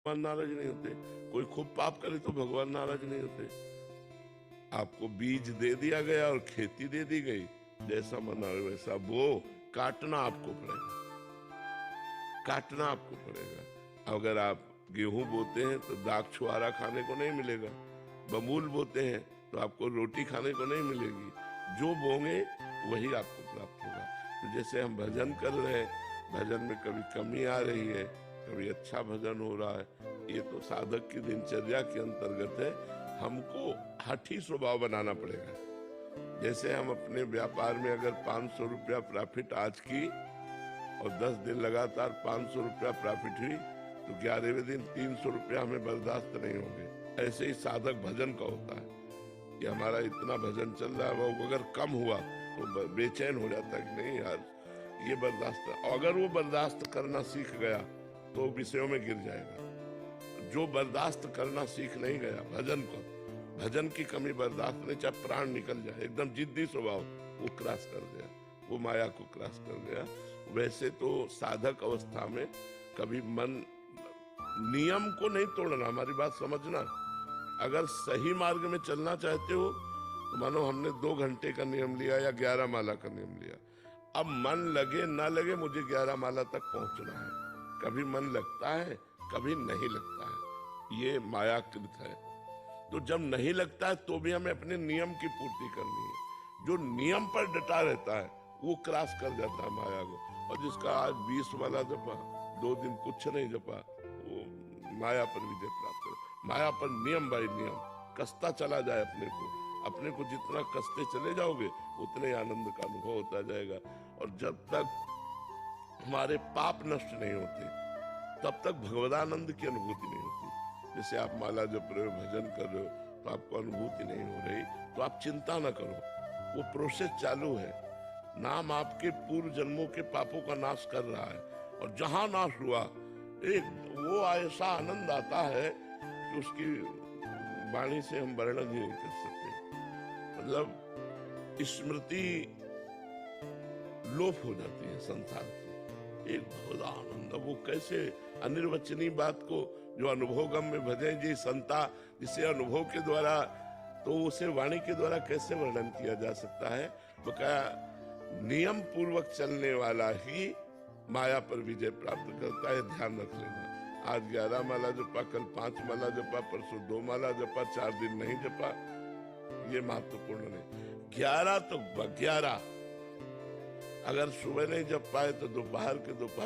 भगवान नाराज नहीं होते। कोई खूब पाप करे तो भगवान नाराज नहीं होते। आपको बीज दे दिया गया और खेती दे दी गई, जैसा मना वैसा बो, काटना आपको पड़ेगा, काटना आपको पड़ेगा। अगर आप गेहूं बोते हैं तो दाग छुआरा खाने को नहीं मिलेगा, बमूल बोते हैं तो आपको रोटी खाने को नहीं मिलेगी। जो बोंगे वही आपको प्राप्त होगा। तो जैसे हम भजन कर रहे हैं, भजन में कभी कमी आ रही है, कभी अच्छा भजन हो रहा है, ये तो साधक की दिनचर्या के अंतर्गत है। हमको हठी स्वभाव बनाना पड़ेगा। जैसे हम अपने व्यापार में अगर 500 रुपया प्रॉफिट आज की और 10 दिन लगातार 500 रुपया प्रॉफिट हुई, तो 11वें दिन 300 रुपया हमें बर्दाश्त नहीं होंगे। ऐसे ही साधक भजन का होता है कि हमारा इतना भजन चल रहा है, वो अगर कम हुआ तो बेचैन हो जाता है कि नहीं यार ये बर्दाश्त। अगर वो बर्दाश्त करना सीख गया तो विषयों में गिर जाएगा। जो बर्दाश्त करना सीख नहीं गया भजन को, भजन की कमी बर्दाश्त नहीं, चाहे प्राण निकल जाए, एकदम जिद्दी स्वभाव, वो क्रॉस कर गया, वो माया को क्रॉस कर गया। वैसे तो साधक अवस्था में कभी मन, नियम को नहीं तोड़ना, हमारी बात समझना। अगर सही मार्ग में चलना चाहते हो तो मानो हमने 2 घंटे का नियम लिया या 11 माला का नियम लिया, अब मन लगे ना लगे मुझे 11 माला तक पहुंचना है। कभी मन लगता है, कभी नहीं लगता है, ये मायाकृत है। तो जब नहीं लगता है तो भी हमें अपने नियम की पूर्ति करनी है। जो नियम पर डटा रहता है वो क्रॉस कर जाता है माया को। और जिसका आज 20 माला जपा, 2 दिन कुछ नहीं जपा, वो माया पर विजय प्राप्त है। माया पर नियम बाई नियम कसता चला जाए अपने को जितना कसते चले जाओगे उतने आनंद का अनुभव होता जाएगा। और जब तक हमारे पाप नष्ट नहीं होते तब तक भगवदानंद की अनुभूति नहीं होती। जैसे आप माला जप रहे हो, भजन कर रहे हो, तो आपको अनुभूति नहीं हो रही, तो आप चिंता ना करो, वो प्रोसेस चालू है। नाम आपके पूर्व जन्मों के पापों का नाश कर रहा है। और जहां नाश हुआ, एक वो ऐसा आनंद आता है कि उसकी वाणी से हम वर्णन ही नहीं कर सकते। मतलब स्मृति लोप हो जाती है संसार की, एक बहुत आनंद। वो कैसे अनिर्वचनीय बात को जो अनुभव गम में भजे जी संता, जिसे अनुभव के द्वारा, तो उसे वाणी के द्वारा कैसे वर्णन किया जा सकता है। तो क्या नियम पूर्वक चलने वाला ही माया पर विजय प्राप्त करता है, ध्यान रख लेना। आज 11 माला जपा, कल 5 माला जपा, परसों 2 माला जपा, 4 दिन नहीं जपा, ये महत्वपूर्ण नहीं। 11 तो 11, अगर सुबह नहीं जप पाए तो दोपहर के दोपहर